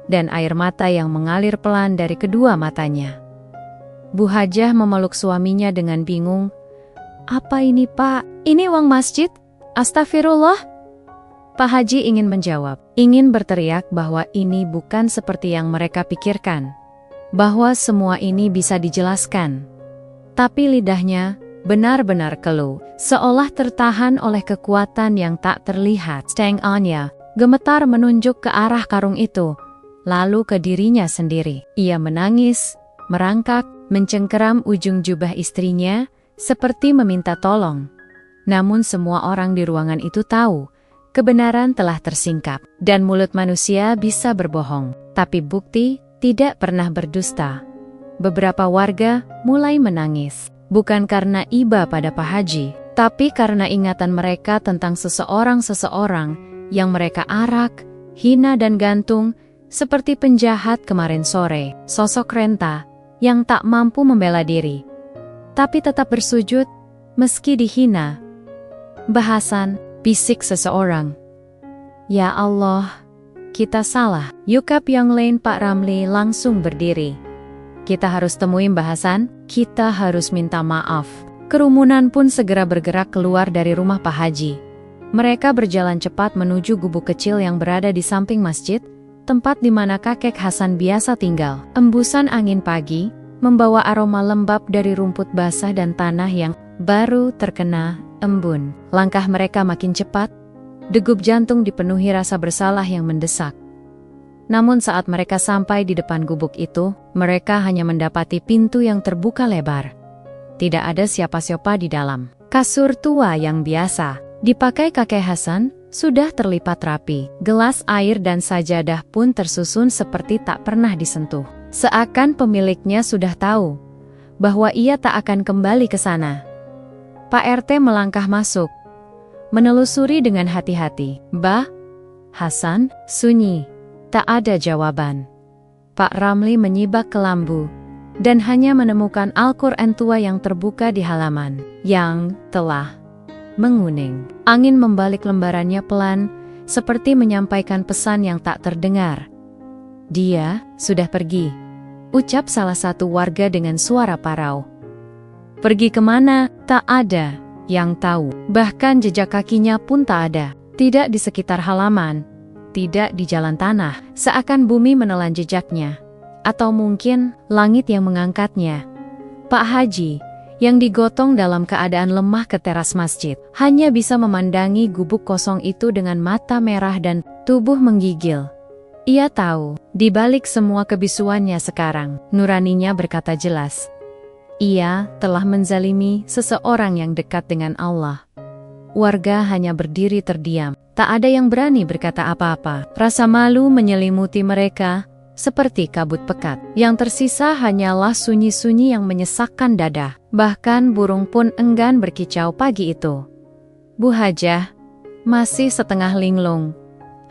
dan air mata yang mengalir pelan dari kedua matanya. Bu Hajah memeluk suaminya dengan bingung. "Apa ini, Pak? Ini uang masjid? Astagfirullah." Pak Haji ingin menjawab, ingin berteriak bahwa ini bukan seperti yang mereka pikirkan, bahwa semua ini bisa dijelaskan. Tapi lidahnya benar-benar keluh, seolah tertahan oleh kekuatan yang tak terlihat. Tangannya gemetar menunjuk ke arah karung itu, lalu ke dirinya sendiri. Ia menangis, merangkak, mencengkeram ujung jubah istrinya, seperti meminta tolong. Namun semua orang di ruangan itu tahu, kebenaran telah tersingkap, dan mulut manusia bisa berbohong, tapi bukti tidak pernah berdusta. Beberapa warga mulai menangis, bukan karena iba pada Pak Haji, tapi karena ingatan mereka tentang seseorang yang mereka arak, hina dan gantung, seperti penjahat kemarin sore, sosok renta yang tak mampu membela diri, tapi tetap bersujud meski dihina. "Bahasan," bisik seseorang. "Ya Allah, kita salah." Yukap yang lain Pak Ramli langsung berdiri. "Kita harus temui Bahasan, kita harus minta maaf." Kerumunan pun segera bergerak keluar dari rumah Pak Haji. Mereka berjalan cepat menuju gubuk kecil yang berada di samping masjid, tempat di mana kakek Hasan biasa tinggal. Embusan angin pagi membawa aroma lembab dari rumput basah dan tanah yang baru terkena embun. Langkah mereka makin cepat, degup jantung dipenuhi rasa bersalah yang mendesak. Namun saat mereka sampai di depan gubuk itu, mereka hanya mendapati pintu yang terbuka lebar. Tidak ada siapa-siapa di dalam. Kasur tua yang biasa dipakai kakek Hasan sudah terlipat rapi. Gelas air dan sajadah pun tersusun seperti tak pernah disentuh. Seakan pemiliknya sudah tahu bahwa ia tak akan kembali ke sana. Pak RT melangkah masuk, menelusuri dengan hati-hati. "Bah, Hasan?" Sunyi, tak ada jawaban. Pak Ramli menyibak ke lambu, dan hanya menemukan Al-Quran tua yang terbuka di halaman, yang telah menguning. Angin membalik lembarannya pelan, seperti menyampaikan pesan yang tak terdengar. "Dia sudah pergi," ucap salah satu warga dengan suara parau. "Pergi kemana?" Tak ada yang tahu. Bahkan jejak kakinya pun tak ada. Tidak di sekitar halaman, tidak di jalan tanah, seakan bumi menelan jejaknya. Atau mungkin langit yang mengangkatnya. Pak Haji, yang digotong dalam keadaan lemah ke teras masjid, hanya bisa memandangi gubuk kosong itu dengan mata merah dan tubuh menggigil. Ia tahu, di balik semua kebisuannya sekarang, nuraninya berkata jelas. Ia telah menzalimi seseorang yang dekat dengan Allah. Warga hanya berdiri terdiam. Tak ada yang berani berkata apa-apa. Rasa malu menyelimuti mereka, seperti kabut pekat. Yang tersisa hanyalah sunyi-sunyi yang menyesakkan dada. Bahkan burung pun enggan berkicau pagi itu. Bu Hajah masih setengah linglung,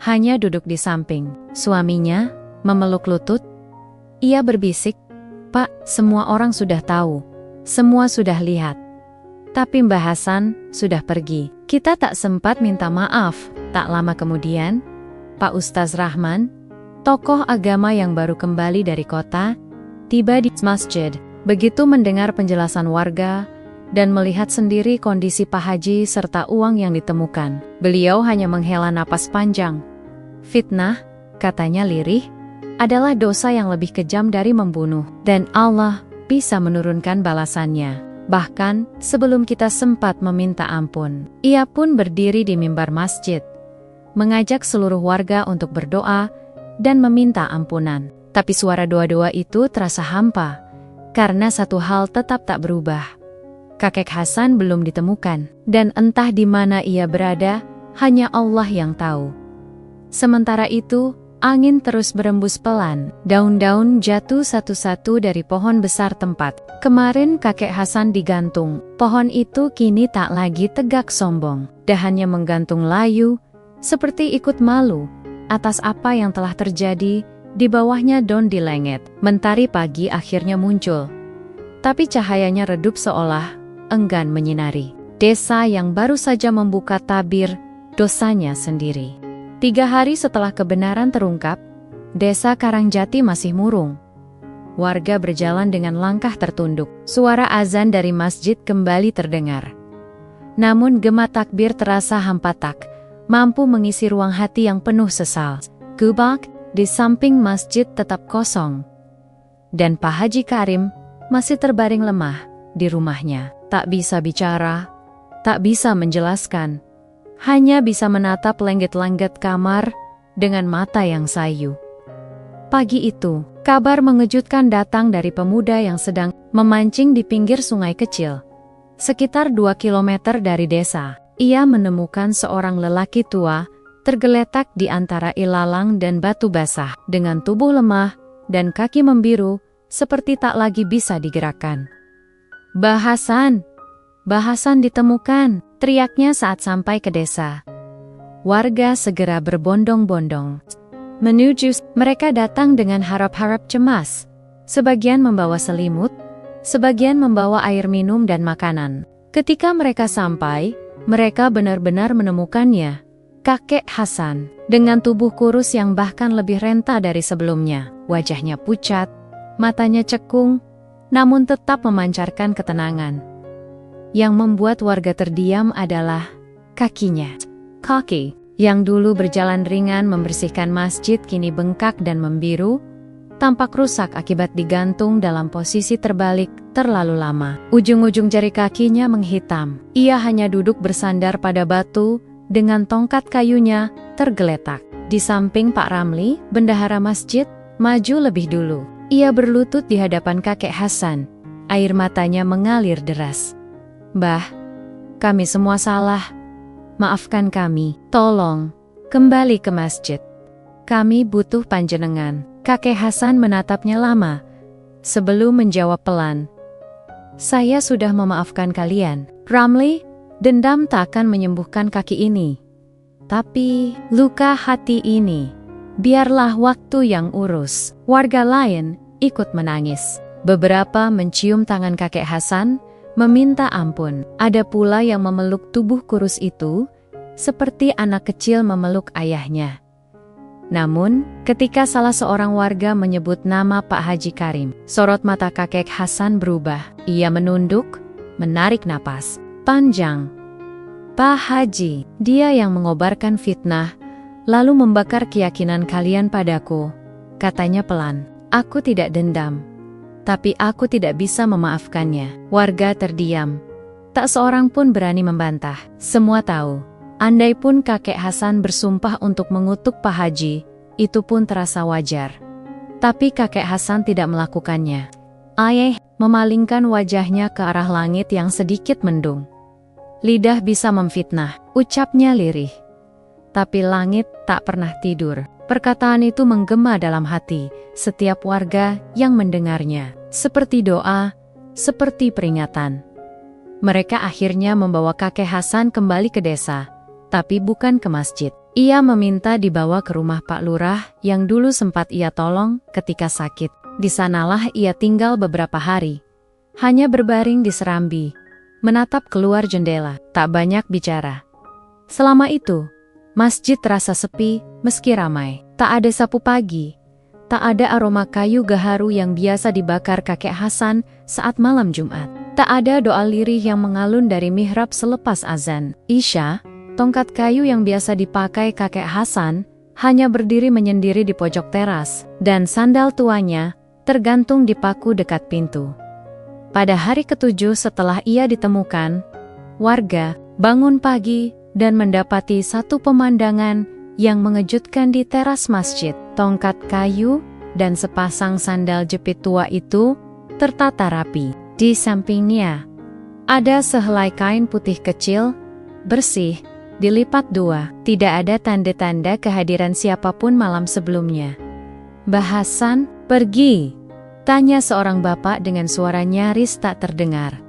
hanya duduk di samping. Suaminya memeluk lutut. Ia berbisik, "Pak, semua orang sudah tahu. Semua sudah lihat. Tapi Mbah Hasan sudah pergi. Kita tak sempat minta maaf." Tak lama kemudian, Pak Ustaz Rahman, tokoh agama yang baru kembali dari kota, tiba di masjid. Begitu mendengar penjelasan warga dan melihat sendiri kondisi Pak Haji serta uang yang ditemukan, beliau hanya menghela napas panjang. "Fitnah," katanya lirih, "adalah dosa yang lebih kejam dari membunuh, dan Allah bisa menurunkan balasannya. Bahkan sebelum kita sempat meminta ampun." Ia pun berdiri di mimbar masjid, mengajak seluruh warga untuk berdoa dan meminta ampunan. Tapi suara doa-doa itu terasa hampa, karena satu hal tetap tak berubah. Kakek Hasan belum ditemukan, dan entah di mana ia berada, hanya Allah yang tahu. Sementara itu, angin terus berembus pelan. Daun-daun jatuh satu-satu dari pohon besar tempat kemarin kakek Hasan digantung. Pohon itu kini tak lagi tegak sombong. Dahannya menggantung layu, seperti ikut malu atas apa yang telah terjadi. Di bawahnya daun dilengit. Mentari pagi akhirnya muncul, tapi cahayanya redup seolah enggan menyinari desa yang baru saja membuka tabir dosanya sendiri. 3 hari setelah kebenaran terungkap, desa Karangjati masih murung. Warga berjalan dengan langkah tertunduk. Suara azan dari masjid kembali terdengar. Namun gema takbir terasa hampa, tak mampu mengisi ruang hati yang penuh sesal. Gubak di samping masjid tetap kosong. Dan Pak Haji Karim masih terbaring lemah di rumahnya. Tak bisa bicara, tak bisa menjelaskan. Hanya bisa menatap lenggit-lenggit kamar dengan mata yang sayu. Pagi itu, kabar mengejutkan datang dari pemuda yang sedang memancing di pinggir sungai kecil. Sekitar 2 kilometer dari desa, ia menemukan seorang lelaki tua tergeletak di antara ilalang dan batu basah, dengan tubuh lemah dan kaki membiru, seperti tak lagi bisa digerakkan. "Mbah Hasan! Mbah Hasan ditemukan!" teriaknya saat sampai ke desa. Warga segera berbondong-bondong menuju. Mereka datang dengan harap-harap cemas. Sebagian membawa selimut, sebagian membawa air minum dan makanan. Ketika mereka sampai, mereka benar-benar menemukannya. Kakek Hasan, dengan tubuh kurus yang bahkan lebih renta dari sebelumnya. Wajahnya pucat, matanya cekung, namun tetap memancarkan ketenangan. Yang membuat warga terdiam adalah kakinya. Kaki yang dulu berjalan ringan membersihkan masjid kini bengkak dan membiru, tampak rusak akibat digantung dalam posisi terbalik terlalu lama. Ujung-ujung jari kakinya menghitam. Ia hanya duduk bersandar pada batu dengan tongkat kayunya tergeletak. Di samping Pak Ramli, bendahara masjid, maju lebih dulu. Ia berlutut di hadapan kakek Hasan. Air matanya mengalir deras. "Mbah, kami semua salah. Maafkan kami. Tolong, kembali ke masjid. Kami butuh panjenengan." Kakek Hasan menatapnya lama, sebelum menjawab pelan. "Saya sudah memaafkan kalian, Ramli. Dendam tak akan menyembuhkan kaki ini. Tapi, luka hati ini, biarlah waktu yang urus." Warga lain ikut menangis. Beberapa mencium tangan kakek Hasan, meminta ampun. Ada pula yang memeluk tubuh kurus itu, seperti anak kecil memeluk ayahnya. Namun, ketika salah seorang warga menyebut nama Pak Haji Karim, sorot mata kakek Hasan berubah. Ia menunduk, menarik napas panjang. Pak Haji, dia yang mengobarkan fitnah, lalu membakar keyakinan kalian padaku, katanya pelan. Aku tidak dendam, tapi aku tidak bisa memaafkannya. Warga terdiam. Tak seorang pun berani membantah. Semua tahu, andai pun kakek Hasan bersumpah untuk mengutuk Pak Haji, itu pun terasa wajar. Tapi kakek Hasan tidak melakukannya. Ayah memalingkan wajahnya ke arah langit yang sedikit mendung. Lidah bisa memfitnah, ucapnya lirih. Tapi langit tak pernah tidur. Perkataan itu menggema dalam hati setiap warga yang mendengarnya. Seperti doa, seperti peringatan. Mereka akhirnya membawa kakek Hasan kembali ke desa, tapi bukan ke masjid. Ia meminta dibawa ke rumah Pak Lurah yang dulu sempat ia tolong ketika sakit. Di sanalah ia tinggal beberapa hari. Hanya berbaring di serambi, menatap keluar jendela, tak banyak bicara. Selama itu, masjid terasa sepi meski ramai. Tak ada sapu pagi, tak ada aroma kayu gaharu yang biasa dibakar kakek Hasan saat malam Jumat. Tak ada doa lirih yang mengalun dari mihrab selepas azan Isya. Tongkat kayu yang biasa dipakai kakek Hasan hanya berdiri menyendiri di pojok teras, dan sandal tuanya tergantung di paku dekat pintu. Pada hari ketujuh setelah ia ditemukan, warga bangun pagi dan mendapati satu pemandangan yang mengejutkan di teras masjid. Tongkat kayu dan sepasang sandal jepit tua itu tertata rapi. Di sampingnya ada sehelai kain putih kecil, bersih, dilipat dua. Tidak ada tanda-tanda kehadiran siapapun malam sebelumnya. "Mbah Hasan, pergi?" tanya seorang bapak dengan suara nyaris tak terdengar.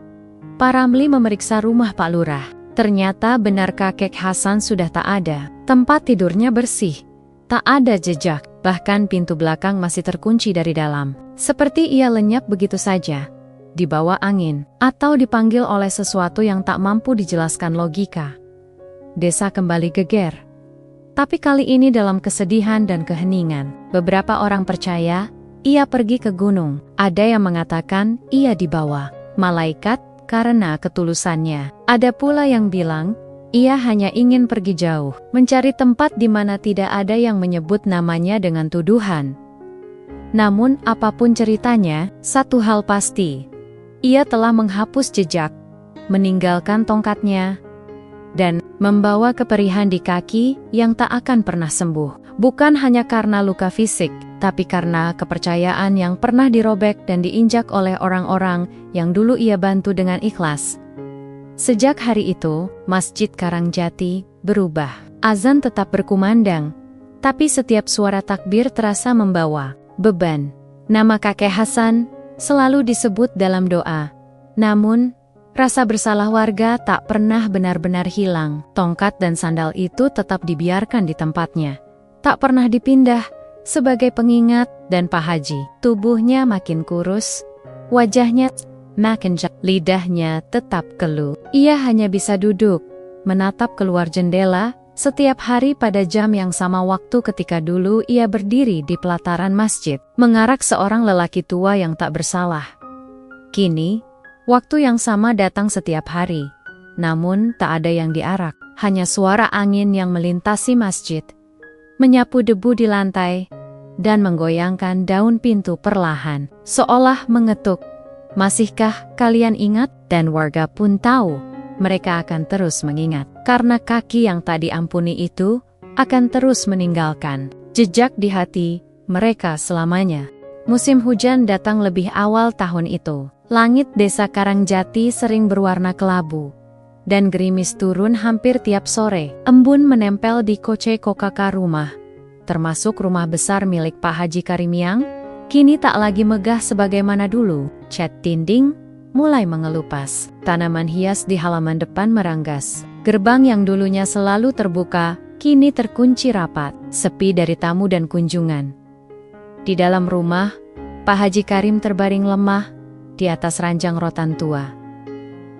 Pak Ramli memeriksa rumah Pak Lurah. Ternyata benar kakek Hasan sudah tak ada. Tempat tidurnya bersih, tak ada jejak, bahkan pintu belakang masih terkunci dari dalam. Seperti ia lenyap begitu saja, dibawa angin, atau dipanggil oleh sesuatu yang tak mampu dijelaskan logika. Desa kembali geger. Tapi kali ini dalam kesedihan dan keheningan. Beberapa orang percaya ia pergi ke gunung. Ada yang mengatakan ia dibawa malaikat karena ketulusannya. Ada pula yang bilang, ia hanya ingin pergi jauh, mencari tempat di mana tidak ada yang menyebut namanya dengan tuduhan. Namun apapun ceritanya, satu hal pasti, ia telah menghapus jejak, meninggalkan tongkatnya, dan membawa keperihan di kaki yang tak akan pernah sembuh. Bukan hanya karena luka fisik, tapi karena kepercayaan yang pernah dirobek dan diinjak oleh orang-orang yang dulu ia bantu dengan ikhlas. Sejak hari itu, Masjid Karangjati berubah. Azan tetap berkumandang, tapi setiap suara takbir terasa membawa beban. Nama kakek Hasan selalu disebut dalam doa. Namun, rasa bersalah warga tak pernah benar-benar hilang. Tongkat dan sandal itu tetap dibiarkan di tempatnya. Tak pernah dipindah sebagai pengingat, dan Pak Haji, tubuhnya makin kurus, wajahnya makin jelek, lidahnya tetap keluh. Ia hanya bisa duduk, menatap keluar jendela, setiap hari pada jam yang sama waktu ketika dulu ia berdiri di pelataran masjid, mengarak seorang lelaki tua yang tak bersalah. Kini, waktu yang sama datang setiap hari, namun tak ada yang diarak, hanya suara angin yang melintasi masjid, menyapu debu di lantai, dan menggoyangkan daun pintu perlahan, seolah mengetuk, "Masihkah kalian ingat?" Dan warga pun tahu, mereka akan terus mengingat, karena kaki yang tak diampuni itu akan terus meninggalkan jejak di hati mereka selamanya. Musim hujan datang lebih awal tahun itu. Langit desa Karangjati sering berwarna kelabu, dan gerimis turun hampir tiap sore. Embun menempel di koce-kokaka rumah, termasuk rumah besar milik Pak Haji Karim yang kini tak lagi megah sebagaimana dulu. Cat dinding mulai mengelupas, tanaman hias di halaman depan meranggas. Gerbang yang dulunya selalu terbuka, kini terkunci rapat, sepi dari tamu dan kunjungan. Di dalam rumah, Pak Haji Karim terbaring lemah di atas ranjang rotan tua.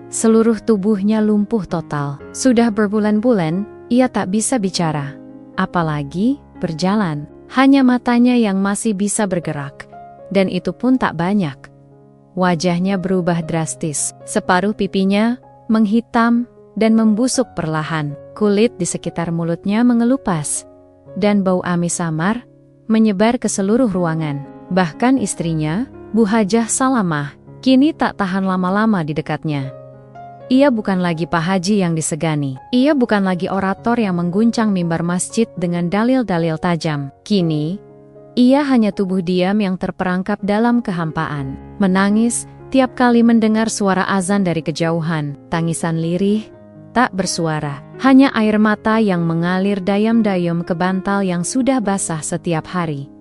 Seluruh tubuhnya lumpuh total. Sudah berbulan-bulan, ia tak bisa bicara. Apalagi berjalan. Hanya matanya yang masih bisa bergerak. Dan itu pun tak banyak. Wajahnya berubah drastis. Separuh pipinya menghitam dan membusuk perlahan. Kulit di sekitar mulutnya mengelupas. Dan bau amis samar menyebar ke seluruh ruangan. Bahkan istrinya, Bu Hajah Salamah, kini tak tahan lama-lama di dekatnya. Ia bukan lagi Pak Haji yang disegani. Ia bukan lagi orator yang mengguncang mimbar masjid dengan dalil-dalil tajam. Kini, ia hanya tubuh diam yang terperangkap dalam kehampaan. Menangis tiap kali mendengar suara azan dari kejauhan. Tangisan lirih, tak bersuara. Hanya air mata yang mengalir dayam-dayam ke bantal yang sudah basah setiap hari.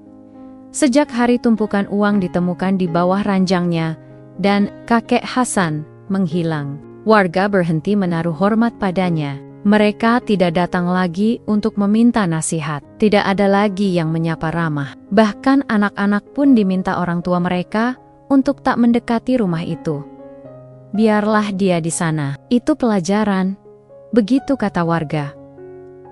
Sejak hari tumpukan uang ditemukan di bawah ranjangnya, dan kakek Hasan menghilang, warga berhenti menaruh hormat padanya. Mereka tidak datang lagi untuk meminta nasihat. Tidak ada lagi yang menyapa ramah. Bahkan anak-anak pun diminta orang tua mereka untuk tak mendekati rumah itu. Biarlah dia di sana. Itu pelajaran. Begitu kata warga.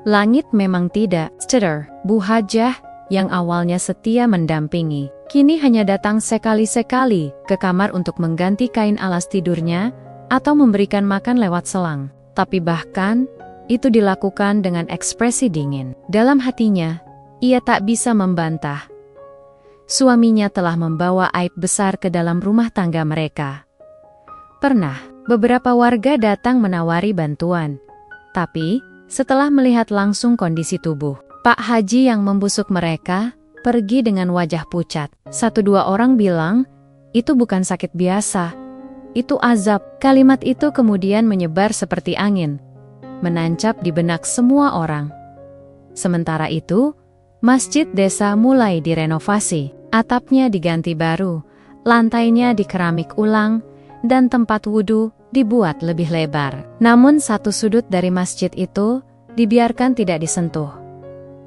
Langit memang tidak. Ceder, Bu Hajah yang awalnya setia mendampingi, kini hanya datang sekali-sekali ke kamar untuk mengganti kain alas tidurnya atau memberikan makan lewat selang. Tapi bahkan itu dilakukan dengan ekspresi dingin. Dalam hatinya, ia tak bisa membantah. Suaminya telah membawa aib besar ke dalam rumah tangga mereka. Pernah, beberapa warga datang menawari bantuan. Tapi, setelah melihat langsung kondisi tubuh Pak Haji yang membusuk mereka, pergi dengan wajah pucat. 1-2 orang bilang, itu bukan sakit biasa. Itu azab. Kalimat itu kemudian menyebar seperti angin, menancap di benak semua orang. Sementara itu, masjid desa mulai direnovasi. Atapnya diganti baru, lantainya dikeramik ulang, dan tempat wudhu dibuat lebih lebar. Namun satu sudut dari masjid itu dibiarkan tidak disentuh.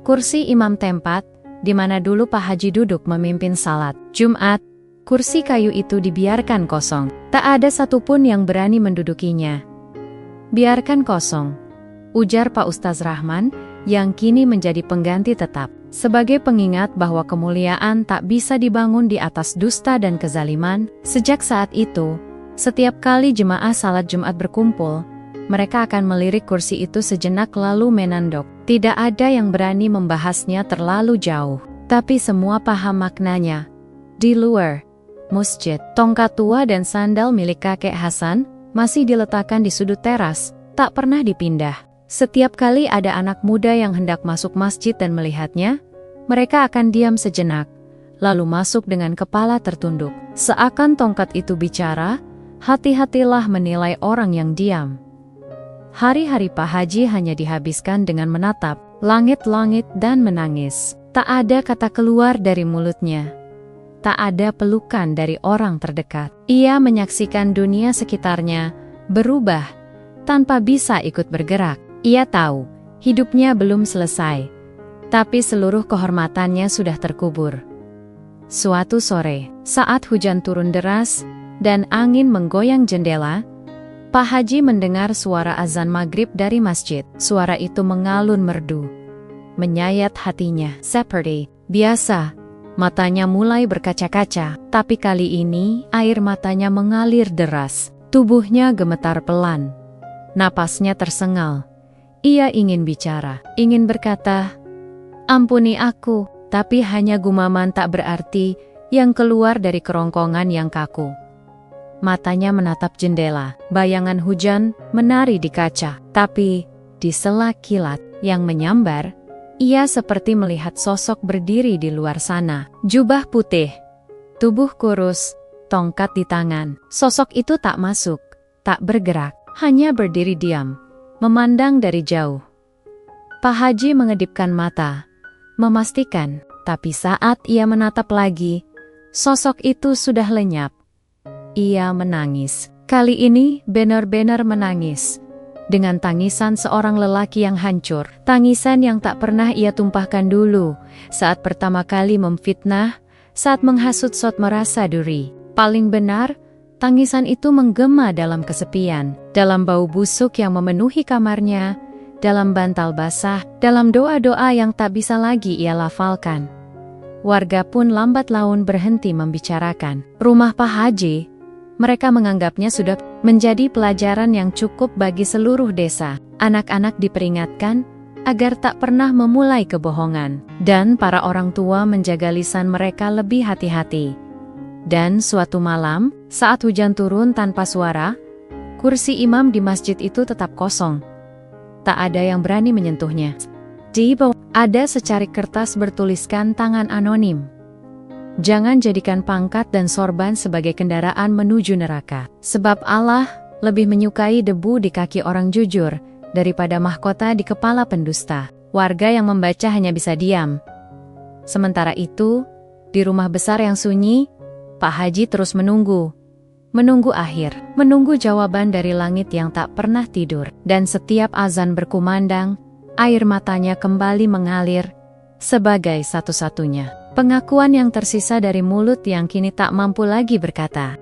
Kursi imam tempat, di mana dulu Pak Haji duduk memimpin salat Jumat, kursi kayu itu dibiarkan kosong. Tak ada satupun yang berani mendudukinya. Biarkan kosong, ujar Pak Ustaz Rahman, yang kini menjadi pengganti tetap. Sebagai pengingat bahwa kemuliaan tak bisa dibangun di atas dusta dan kezaliman, sejak saat itu, setiap kali jemaah salat Jumat berkumpul, mereka akan melirik kursi itu sejenak lalu menandok. Tidak ada yang berani membahasnya terlalu jauh, tapi semua paham maknanya. Di luar masjid, tongkat tua dan sandal milik kakek Hasan masih diletakkan di sudut teras, tak pernah dipindah. Setiap kali ada anak muda yang hendak masuk masjid dan melihatnya, mereka akan diam sejenak, lalu masuk dengan kepala tertunduk. Seakan tongkat itu bicara, hati-hatilah menilai orang yang diam. Hari-hari Pak Haji hanya dihabiskan dengan menatap langit-langit dan menangis. Tak ada kata keluar dari mulutnya. Tak ada pelukan dari orang terdekat. Ia menyaksikan dunia sekitarnya berubah tanpa bisa ikut bergerak. Ia tahu hidupnya belum selesai, tapi seluruh kehormatannya sudah terkubur. Suatu sore, saat hujan turun deras dan angin menggoyang jendela, Pak Haji mendengar suara azan maghrib dari masjid. Suara itu mengalun merdu, menyayat hatinya. Seperti biasa, matanya mulai berkaca-kaca, tapi kali ini air matanya mengalir deras. Tubuhnya gemetar pelan, napasnya tersengal. Ia ingin bicara, ingin berkata, "Ampuni aku," tapi hanya gumaman tak berarti yang keluar dari kerongkongan yang kaku. Matanya menatap jendela, bayangan hujan menari di kaca, tapi di sela kilat yang menyambar, ia seperti melihat sosok berdiri di luar sana. Jubah putih, tubuh kurus, tongkat di tangan. Sosok itu tak masuk, tak bergerak, hanya berdiri diam, memandang dari jauh. Pak Haji mengedipkan mata, memastikan, tapi saat ia menatap lagi, sosok itu sudah lenyap. Ia menangis. Kali ini benar-benar menangis. Dengan tangisan seorang lelaki yang hancur. Tangisan yang tak pernah ia tumpahkan dulu saat pertama kali memfitnah, saat menghasut Sot merasa duri. Paling benar, Tangisan itu menggema dalam kesepian, dalam bau busuk yang memenuhi kamarnya, dalam bantal basah, dalam doa-doa yang tak bisa lagi ia lafalkan. Warga pun lambat laun berhenti membicarakan rumah Pak Haji. Mereka menganggapnya sudah menjadi pelajaran yang cukup bagi seluruh desa. Anak-anak diperingatkan agar tak pernah memulai kebohongan, dan para orang tua menjaga lisan mereka lebih hati-hati. Dan suatu malam, saat hujan turun tanpa suara, kursi imam di masjid itu tetap kosong. Tak ada yang berani menyentuhnya. Di bawah ada secarik kertas bertuliskan tangan anonim. Jangan jadikan pangkat dan sorban sebagai kendaraan menuju neraka. Sebab Allah lebih menyukai debu di kaki orang jujur daripada mahkota di kepala pendusta. Warga yang membaca hanya bisa diam. Sementara itu, di rumah besar yang sunyi, Pak Haji terus menunggu. Menunggu akhir, menunggu jawaban dari langit yang tak pernah tidur. Dan setiap azan berkumandang, air matanya kembali mengalir sebagai satu-satunya pengakuan yang tersisa dari mulut yang kini tak mampu lagi berkata.